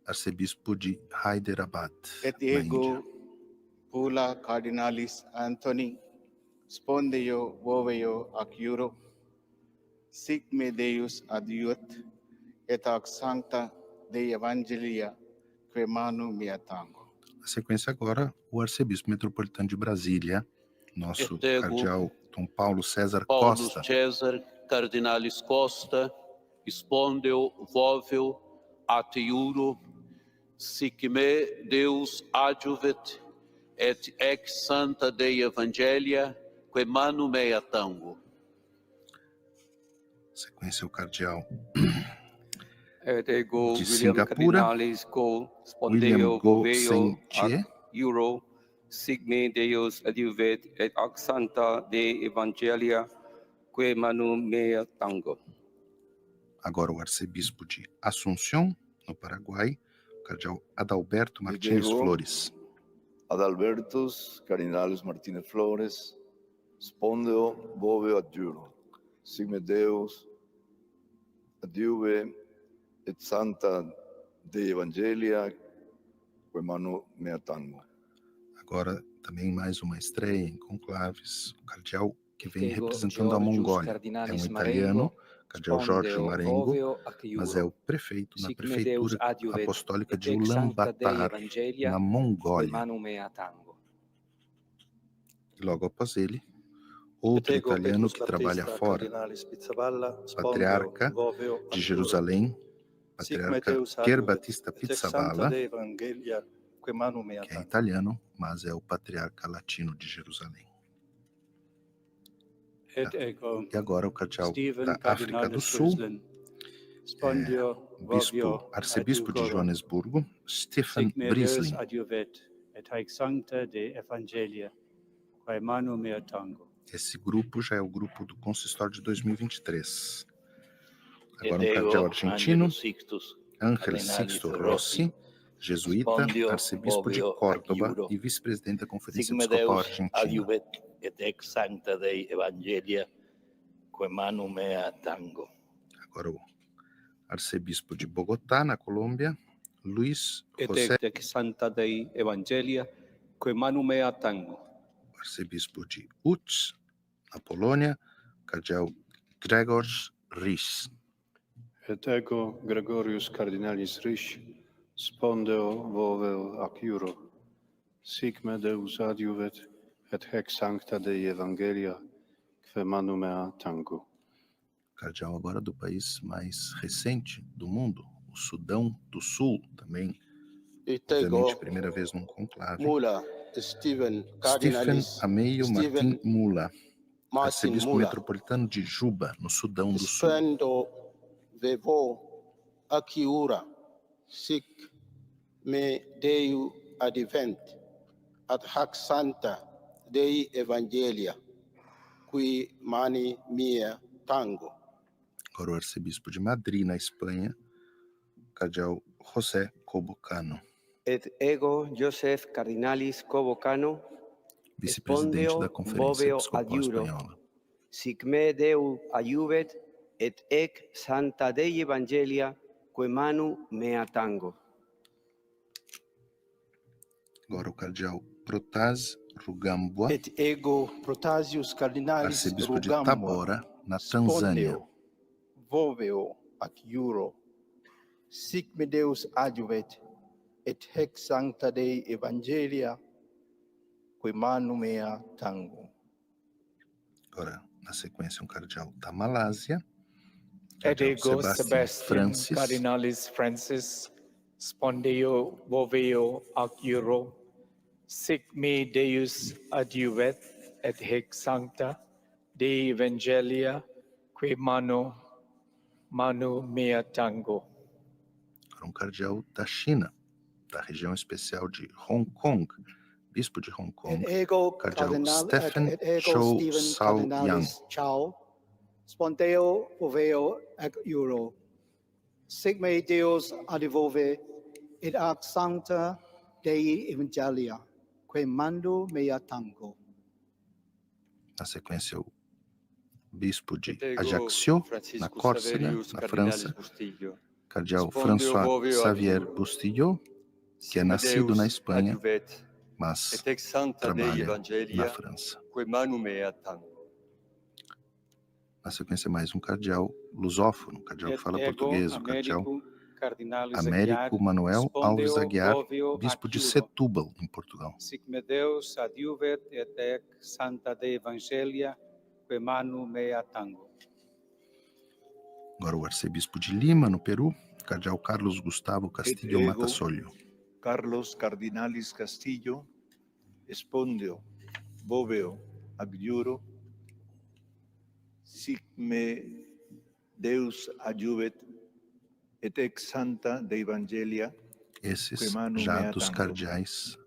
arcebispo de Hyderabad, Et na Índia. ego Pula Cardinalis Anthony, spondeo voveo ac iuro, sic me Deus adjuvet et haec sancta Dei Evangelia quae manu mea tango. Na sequência agora o arcebispo metropolitano de Brasília, nosso Et ego cardeal Dom Paulo César Paulus Costa, Cesar Cardinalis Costa, spondeo voveo at iuro, sic me Deus adjuvet et ex santa Dei Evangelia quae manu mea tango. sequência o cardeal Et ego de William Singapura, Cardinalis Go, William spondeo Go voveo Sen-Chie, ac iuro, sic me Deus adjuvet et ac sancta Dei Evangelia quae manu mea tango. agora o arcebispo de Assunção, no Paraguai, o cardeal Adalberto Martins Diego. Flores. Adalbertus Cardinalis Martínez Flores, spondeo voveo ad iuro, sic me Deus adiuve et sancta Dei Evangelia, que manu mea tango. Agora, também mais uma estreia em conclaves, o cardeal que vem Prego representando a Georgius Mongólia. É um Cardinalis italiano, cardeal Jorge spondeo Marengo, oveo ac mas é iuro. o prefeito na Sic me Deus prefeitura adiuvet, apostólica et de ex sancta Dei Ulaanbaatar, Evangelia, na que Mongólia. manu mea tango. E logo após ele, outro Prego italiano Petrus que trabalha Baptista fora, Cardinalis Pizzaballa patriarca spondeo voveo ac de iuro. Jerusalém, Sic me patriarca Deus Pier adiuvet, Battista et ex sancta Pizzaballa, Dei Evangelia, que manu mea que é tango. italiano, mas é o patriarca latino de Jerusalém. Et ego E agora o cardeal Stephen da África do Cardinalis Sul, Ruslen spondeo voveo arcebispo de adiugoro. Joanesburgo, Stephen Sic me Deus Brisling. adiuvet, et haec sancta de Evangelia, quae manu mea tango. Esse grupo já é o grupo do consistório de 2023. Et Agora um cardeal ego argentino, Angelus Sixtus Ángel Cardinalis Sixto Rossi, jesuíta, Spondio arcebispo de Bovio Córdoba Aguiuro. e vice-presidente da Conferência Sic me Episcopal Deus Argentina. adiuvet, et ex sancta Dei Evangelia, que manu mea tango. Agora o arcebispo de Bogotá, na Colômbia, Luiz Et José, ex sancta Dei Evangelia, que manu mea tango. arcebispo de Łódź, na Polônia, cardeal Gregors Ries. Et ego Gregorius Cardinalis Ris, spondeo voveo ac iuro. Sic me Deus adiuvet, et haec sancta Dei Evangelia, que manu mea tango. Cardeal agora do país mais recente do mundo, o Sudão do Sul, também, obviamente, primeira vez num conclave. Mula, Stephen Stephen Cardinalis, Ameio Stephen Martin Mula, Martin arcebispo Mula, metropolitano de Juba, no Sudão do Sul. spendo vevo aciura, sic me Deu advent, ad hac sancta Dei Evangelia, qui mani mea tango. Agora o arcebispo de Madrid, na Espanha, cardeal José Cobocano, Et ego Joseph Cardinalis Cobocano, vice-presidente da Conferência voveo Episcopal adiuro. Espanhola. Sic me Deu adiuvet, et ec sancta Dei Evangelia, que manu mea tango. Agora o cardeal Protase Rugambwa, Et ego Protasius Cardinalis arcebispo de Rugambwa, Tabora, na Tanzânia. spondeo voveo ac iuro. Sic me Deus adiuvet, et haec sancta Dei Evangelia, que manu mea tango. Agora, na sequência, um cardeal da Malásia, Et cardeal ego Sebastian Sebastian Francis, Cardinalis Francis, spondeo voveo ac iuro. Sic me Deus adiuvet, et haec sancta Dei Evangelia, que manu mea tango. agora um cardeal da China, da região especial de Hong Kong, bispo de Hong Kong, Et ego cardeal Stephen Chow Sao Yang, Cardinalis Chao, spondeo voveo ac iuro. Sic me Deus adivove, et ac sancta Dei Evangelia, que manu mea tango. na sequência o bispo de Ego Ajaccio, na Francisco Córcega, Saverius na Cardinalis França, Bustillo, cardeal spondeo François voveo Xavier adiuro. Bustillo, que é Sic me nascido Deus na Espanha, adiuvet, mas et ex sancta Dei trabalha na Evangelia, França. que manu mea tango. Na sequência, mais um cardeal lusófono, cardeal que fala português, o cardeal Cardinalis Américo Manuel Alves spondeo Aguiar, voveo bispo ac de iuro. Setúbal, em Portugal. Sic me Deus adiuvet, et ec sancta Dei Evangelia, que manu mea tango. Agora o arcebispo de Lima, no Peru, cardeal Carlos Gustavo Castillo ego Matasolho. Carlos Cardinalis Castillo, spondeo voveo ac iuro. Sic me Deus adiuvet, et ex sancta Dei Evangelia, Esses que manu já mea dos tango. cardeais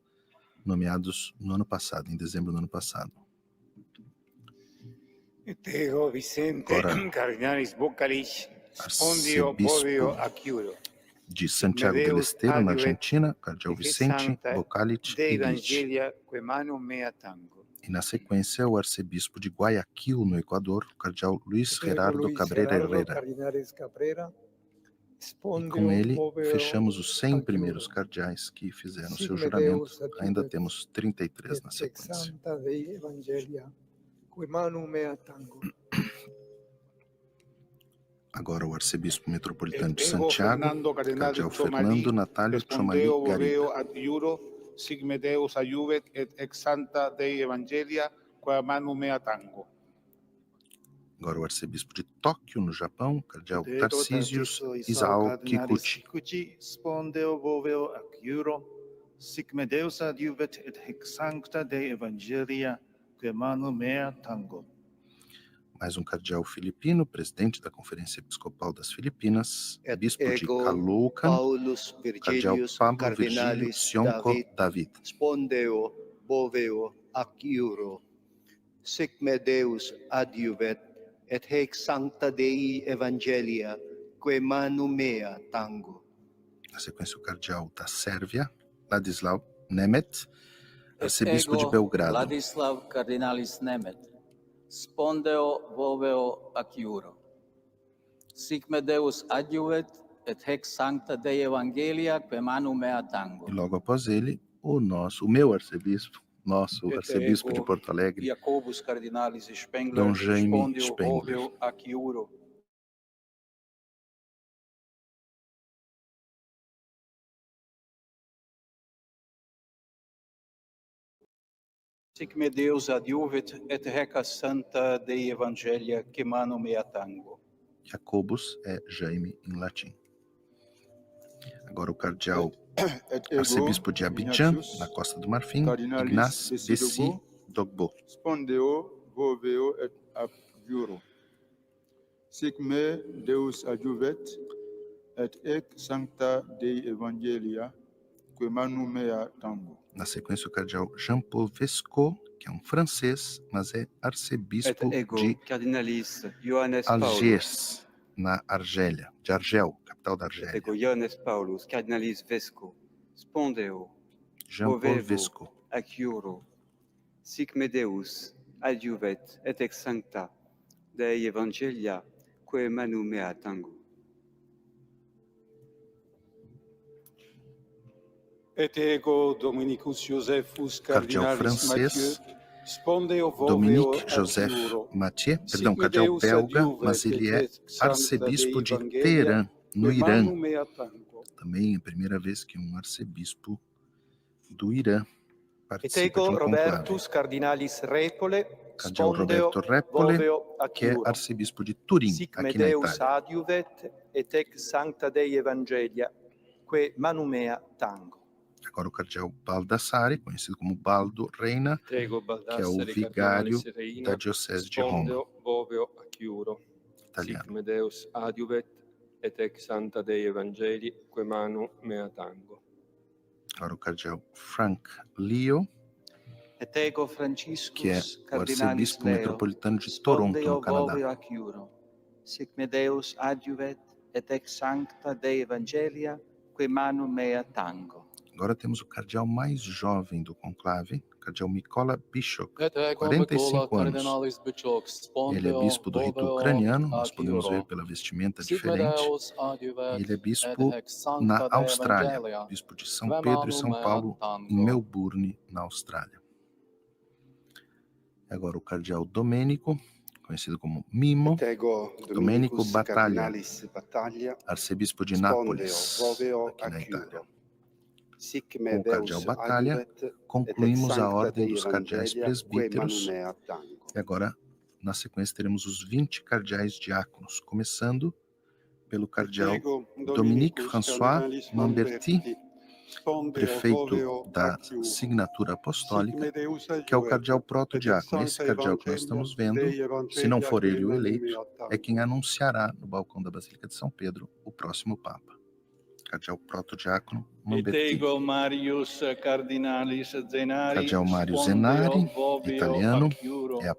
nomeados no ano passado, em dezembro do ano passado. Et ego Vicente Agora, Cardinalis Bocalich, spondeo arcebispo voveo ac iuro. de Santiago del Deus Estero, na adiuvet, Argentina, cardeal et Vicente sancta Bocalich Dei Illich. Evangelia, que manu mea tango. E na sequência, o arcebispo de Guayaquil, no Equador, o cardeal Luiz Ego Gerardo Luis Cabrera Gerardo Herrera. Cardinales Cabrera, E com ele, Poveo fechamos os 100 Aquiuro. primeiros cardeais que fizeram seu Sic me juramento. Deus Ainda adjuvet, temos 33 na et sequência. Santa Dei Evangelia, qui manu mea tango. Agora o arcebispo metropolitano de Ego Santiago, Fernando Cardenal cardeal Chomali, Fernando Natálio Chomali respondeo Garida. voveo ad iuro, sic me Deus adjuvet et ex santa Dei Evangelia, qua manu mea tango. Agora o arcebispo de Tóquio, no Japão, cardeal Ego Tarcísius Tarciso Isao Cardinalis Kikuchi. Kikuchi, spondeo voveo ac iuro, sic me Deus adjuvet et hic sancta Dei Evangelia, que manu mea tango. Mais um cardeal filipino, presidente da Conferência Episcopal das Filipinas, Et bispo de ego Caloocan, Paulus cardeal Virgilius Pablo Virgílio Cardinalis Sionco David. Spondeo boveo ac iuro, sic me Deus adjuvet, et haec sancta Dei Evangelia, que manu mea tango. Na sequência, o cardeal da Sérvia, Ladislav Nemet, Et arcebispo de ego Belgrado. Ladislav Cardinalis Nemet, spondeo voveo ac iuro. Sic me Deus adjuvet, et haec sancta Dei Evangelia, que manu mea tango. E logo após ele, o meu arcebispo, Et arcebispo de ego Porto Alegre, Jacobus Cardinalis Spengler, Dom Jaime spondeo Spengler. voveo ac iuro. Sic me Deus adjuvet, et haec santa Dei Evangelia, que manu mea tango. Jacobus é Jaime em latim. Agora o cardeal Et ego arcebispo de Abidjan, Ignatius na Costa do Marfim, Cardinalis Ignace Desidogo, Bessi Dogbo. spondeo voveo et ab iuro. Sic me Deus adjuvet, et ec sancta Dei Evangelia, que manu mea tango. Na sequência, o cardeal Jean-Paul Vesco, que é um francês, mas é Et arcebispo ego de Cardinalis Ioannes Paulus. Algés, na Argélia, de Argel, capital da Et Argélia. ego Ioannes Paulus, Cardinalis Vesco, spondeo Jean-Paul voveo Vesco. ac iuro, sic me Deus adjuvet, et ex sancta Dei Evangelia, que manu mea tango. Et ego Dominicus Josephus Cardeal Cardinalis Mathieu, francês, spondeo voveo Dominique ac Joseph iuro. Mathieu, Sic perdão, me cardeal Deus belga, adjuvet, mas ele é et sancta arcebispo Dei de Evangelia, Teherã, no que Irã. manu mea tango. Também é a primeira vez que um arcebispo do Irã Et participa de ego um conclave. Robertus Cardinalis Repole, Cardeal spondeo Roberto Repole, voveo ac que é iuro. arcebispo de Turim, Sic me aqui na Deus Itália. adjuvet, et ex sancta Dei Evangelia, que manu mea tango. Agora o cardeal Baldassare, conhecido como Baldo Reina, Ego que é o Baldassare vigário Cardinalis Reina, da Diocese de Roma, spondeo voveo ac iuro. Sic italiano. me Deus adjuvet, et ex santa Dei Evangelii, que manu mea tango. Agora o cardeal Frank Leo, Et ego Franciscus que é o Cardinalis arcebispo Leo, metropolitano de Toronto, spondeo no Canadá. voveo ac iuro. Sic me Deus adjuvet, et ex sancta Dei Evangelia, que manu mea tango. Agora temos o cardeal mais jovem do conclave, o cardeal Mikola Bishok, Et ego 45 Mikola anos. Cardinalis Bichok, Ele é spondeo bispo do rito voveo ucraniano, nós ac podemos ver iuro. pela vestimenta Sic me diferente. Deus adjuvet, E ele é et bispo haec sancta na Dei Austrália, Evangelia, bispo de São que Pedro manu e São mea Paulo, tango. em Melbourne, na Austrália. Agora o cardeal Domênico, conhecido como Mimo, Ego Domênico Dominicus Battaglia, Cardinalis Battaglia, arcebispo de spondeo Nápoles, voveo aqui na ac Itália. iuro. Sic me Com o cardeal Deus Battaglia, adjuvet, et ex concluímos a sancta ordem Dei dos cardeais Evangelia, que manu presbíteros. mea tango. E agora, na sequência, teremos os 20 cardeais diáconos, começando pelo cardeal Ego Dominique Dominicus François Cardinalis Mamberti, spondeo prefeito voveo da ac iuro. Signatura Sic Apostólica, me Deus que é o adjuvet, cardeal et ex protodiácono. Esse sancta cardeal que nós Evangelia, estamos vendo, Dei se não Evangelia, for que ele o manu eleito, mea tango. é quem anunciará no balcão da Basílica de São Pedro o próximo Papa. Cardeal protodiácono Et Mamberti. ego Marius Cardinalis Zenari, Cardeal Mário spondeo Zenari, voveo italiano, ac iuro. é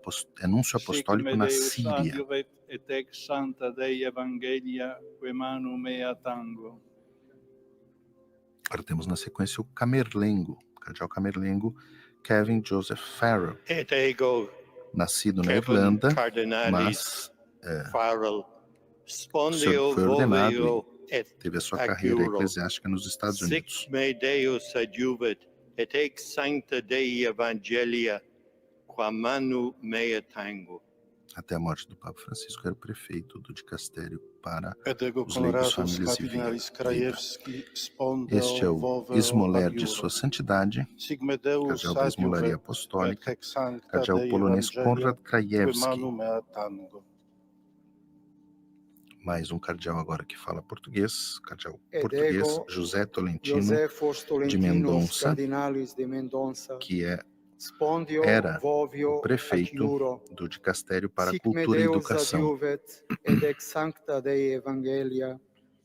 anúncio Sic apostólico me na Deus Síria. adjuvet, et ex santa Dei Evangelia, que manu mea tango. Agora temos na sequência o Camerlengo, cardeal Camerlengo, Kevin Joseph Farrell, Et ego nascido na Kevin Irlanda, Cardinalis mas Farrell, spondeo foi ordenado voveo e et teve a sua carreira acuro. eclesiástica nos Estados Unidos. Sic me Deus adjuvet, et ex sancta Dei evangelia, qua manu mea tango. Até a morte do Papa Francisco, era o prefeito do dicastério para Et ego os leigos, coloratus famílias e cardinalis vida. Krajewski spondeo Este é o voveo esmoler de agiuro. Sua Santidade, Sic me Deus cardeal da Esmolaria adjuvet, Apostólica, et ex sancta cardeal Dei polonês evangelia, Konrad que Krajewski. manu mea tango. Mais um cardeal agora que fala português, cardeal Ed português ego José Tolentino Josefos de Tolentinos Mendonça, Cardinalis de Mendonça, que Spondio era Vovio o prefeito Acciuro, do dicastério para Sic me Cultura e Deus Educação. adjuvet, et ex sancta Dei evangelia,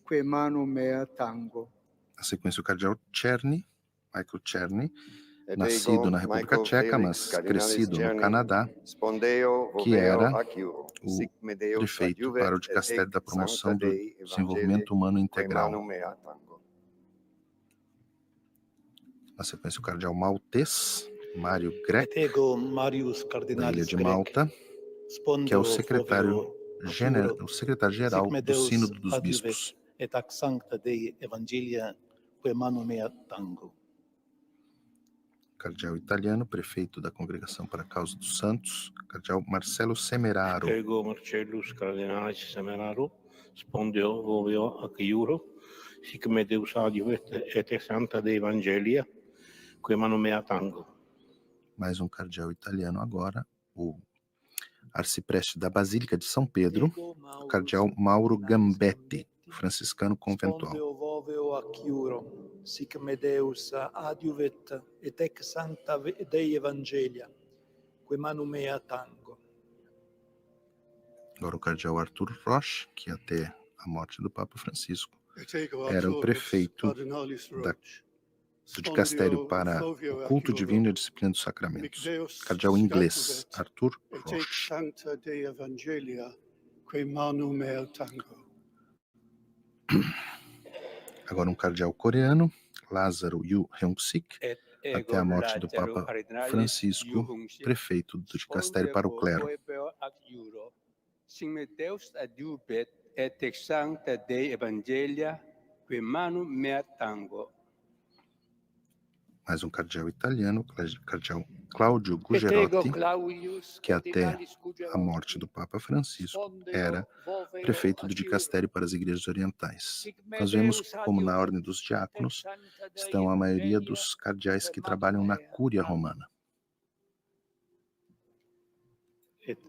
que manu mea tango. Na sequência, o cardeal Czerny, Michael Czerny, Et nascido ego na República Michael Tcheca, Felix mas Cardinalis crescido no Czerny, Canadá, spondeo que voveo era acciuro. o Sic me Deus prefeito adjuvet, para o et dicastério ex da promoção sancta do Dei desenvolvimento humano evangelia, que integral. manu mea tango. Na sequência, o cardeal maltês, Mário Grech, Et ego Marius da Ilha Cardinalis de Grec, Malta, que é spondeo o secretário-geral Sic me do Deus Sínodo dos adjuvet, Bispos. et ac sancta Dei evangelia, que manu mea tango. Cardeal italiano, prefeito da Congregação para a Causa dos Santos, cardeal Marcelo Semeraro. Ego Marcellus Cardinalis Semeraro, spondeo voveo acciuro, sic me Deus adjuvet, et ex sancta Dei evangelia, que manu mea tango. Mais um cardeal italiano agora, o arcipreste da Basílica de São Pedro, o cardeal Mauro Gambetti, franciscano conventual. Spondeo voveo acciuro, sic me Deus adjuvet, et ex sancta Dei evangelia, que manu mea tango. Agora o cardeal Arthur Roche, que até a morte do Papa Francisco era o prefeito do dicastério para o culto divino e a disciplina dos sacramentos. Cardeal inglês Arthur Et ex Roche. sancta Dei evangelia, que manu mea tango. Agora um cardeal coreano, Lázaro Yu Hyung-sik, até a morte do Papa Francisco, prefeito do dicastério para o clero. Sic me Deus adjuvet, et ex sancta Dei evangelia, que manu mea tango. Mais um cardeal italiano, cardeal Claudio Gugerotti, que até a morte do Papa Francisco era prefeito do dicastério para as igrejas orientais. Nós vemos como na ordem dos diáconos estão a maioria dos cardeais que trabalham na cúria romana.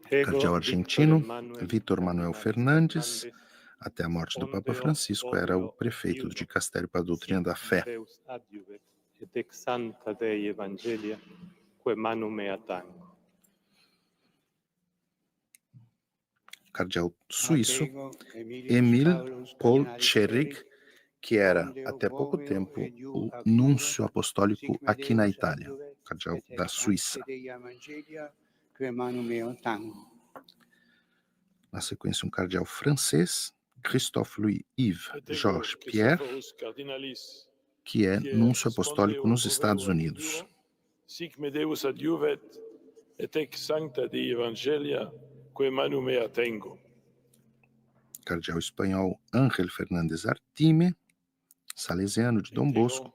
Cardeal argentino, Vítor Manuel Fernandes, até a morte do Papa Francisco, era o prefeito do dicastério para a doutrina da fé. Et ex sancta Dei evangelia, que manu mea tango. Cardeal suíço, Emil Polcherig, que era até pouco tempo o núncio apostólico aqui na Itália, cardeal da Suíça. Na sequência, um cardeal francês, Christophe Louis Yves Georges Pierre, que é núncio apostólico nos Estados Unidos. Sic me Deus adjuvet, et ex sancta Dei evangelia, que manu mea tango. Cardeal espanhol Ángel Fernández Artime, salesiano de Dom Bosco,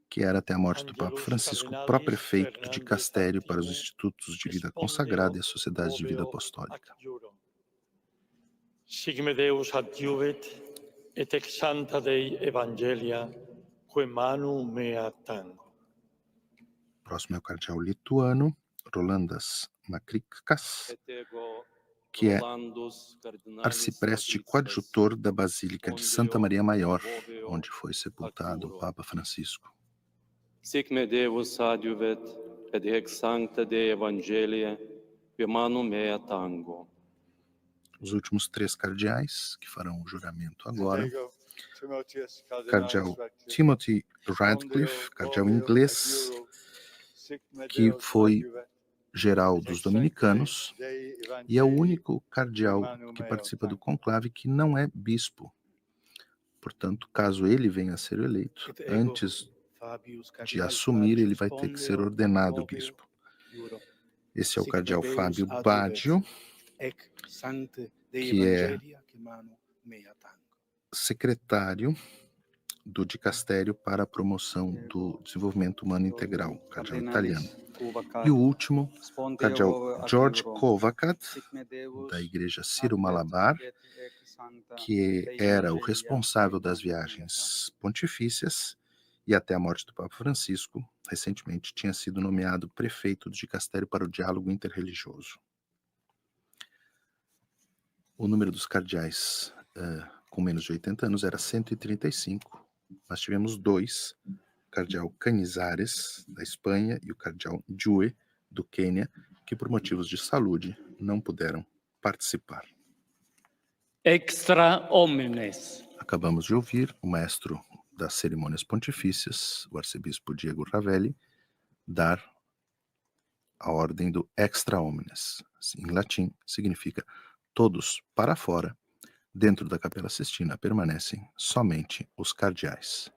que era até a morte do Papa Francisco pró-prefeito do dicastério para os institutos de vida consagrada e a sociedade de vida apostólica. Sic me Deus adjuvet, et ex sancta Dei evangelia, que manu mea tango. Próximo é o cardeal lituano Rolandas Makrickas, que é arcipreste coadjutor da Basílica de Santa Maria Maior, onde foi sepultado o Papa Francisco. Sic me Deus adjuvet, et ex sancta Dei evangelia, que manu mea tango. Os últimos três cardeais que farão o juramento agora. Cardeal Timothy Radcliffe, cardeal inglês, que foi geral dos dominicanos e é o único cardeal que participa do conclave que não é bispo. Portanto, caso ele venha a ser eleito, antes de assumir, ele vai ter que ser ordenado bispo. Esse é o cardeal Fábio Baggio, que é secretário do Dicastério para a Promoção do Desenvolvimento Humano Integral, cardeal italiano. E o último, cardeal George Kovacat, da Igreja Sírio-Malabar, que era o responsável das viagens pontifícias e até a morte do Papa Francisco, recentemente tinha sido nomeado prefeito do Dicastério para o Diálogo Interreligioso. O número dos cardeais com menos de 80 anos era 135. Nós tivemos 2, o cardeal Canizares, da Espanha, e o cardeal Jue, do Quênia, que por motivos de saúde não puderam participar. Extra homines. Acabamos de ouvir o maestro das cerimônias pontifícias, o arcebispo Diego Ravelli, dar a ordem do extra homines. Em latim, significa todos para fora. Dentro da Capela Sistina permanecem somente os cardeais.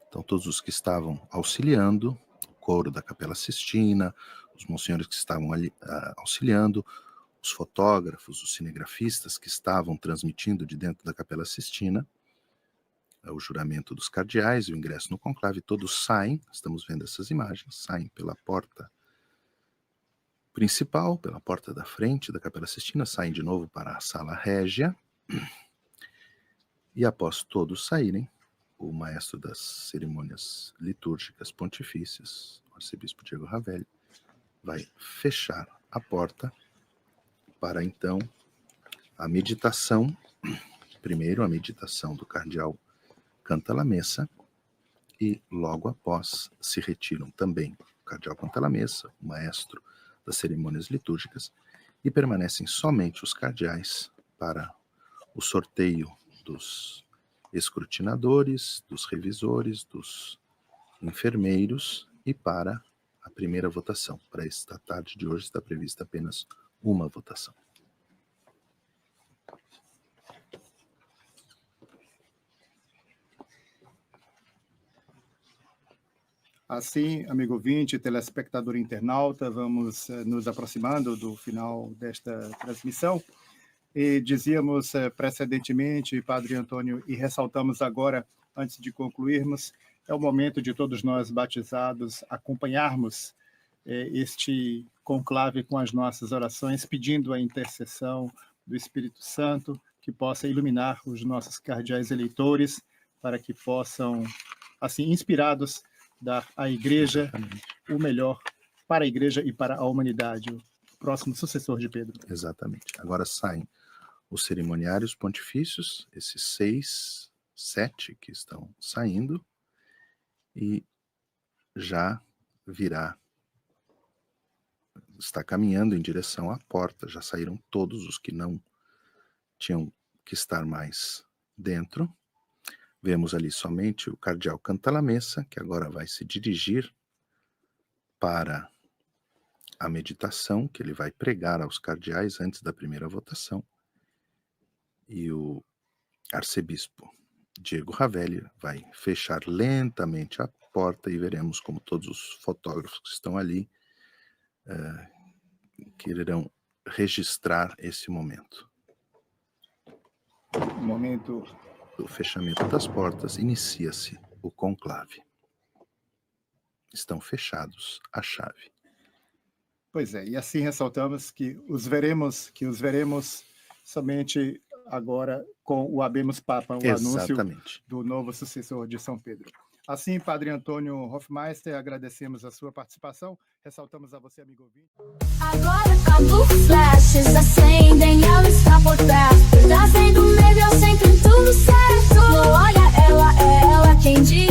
Então, todos os que estavam auxiliando, o coro da Capela Sistina, os monsenhores que estavam ali auxiliando, os fotógrafos, os cinegrafistas que estavam transmitindo de dentro da Capela Sistina, o juramento dos cardeais e o ingresso no conclave, todos saem, estamos vendo essas imagens, saem pela porta principal, pela porta da frente da Capela Sistina, saem de novo para a Sala Régia, e após todos saírem, o maestro das cerimônias litúrgicas pontifícias, o arcebispo Diego Ravelli, vai fechar a porta para então a meditação, primeiro a meditação do cardeal Cantalamessa, e logo após se retiram também o cardeal Cantalamessa, o maestro das cerimônias litúrgicas, e permanecem somente os cardeais para o sorteio dos escrutinadores, dos revisores, dos enfermeiros e para a primeira votação. Para esta tarde de hoje está prevista apenas uma votação. Assim, amigo ouvinte, telespectador e internauta, vamos nos aproximando do final desta transmissão. E dizíamos precedentemente, Padre Antônio, e ressaltamos agora, antes de concluirmos, é o momento de todos nós batizados acompanharmos este conclave com as nossas orações, pedindo a intercessão do Espírito Santo, que possa iluminar os nossos cardeais eleitores, para que possam, assim, inspirados, dar à Igreja o melhor para a Igreja e para a humanidade, o próximo sucessor de Pedro. Exatamente. Agora saem os cerimoniários pontifícios, esses 6, 7 que estão saindo, e já está caminhando em direção à porta, já saíram todos os que não tinham que estar mais dentro. Vemos ali somente o cardeal Cantalamessa, que agora vai se dirigir para a meditação, que ele vai pregar aos cardeais antes da primeira votação. E o arcebispo Diego Ravelli vai fechar lentamente a porta e veremos como todos os fotógrafos que estão ali quererão registrar esse momento. Momento do fechamento das portas, inicia-se o conclave. Estão fechados a chave. Pois é, e assim ressaltamos que os veremos somente agora com o Habemus Papa, o anúncio do novo sucessor de São Pedro. Assim, Padre Antônio Hofmeister, agradecemos a sua participação, ressaltamos a você, amigo ouvinte. Agora a luz flashes acendem, ela está por perto, trazendo medo, eu sempre tudo certo. Olha, ela é ela quem diz.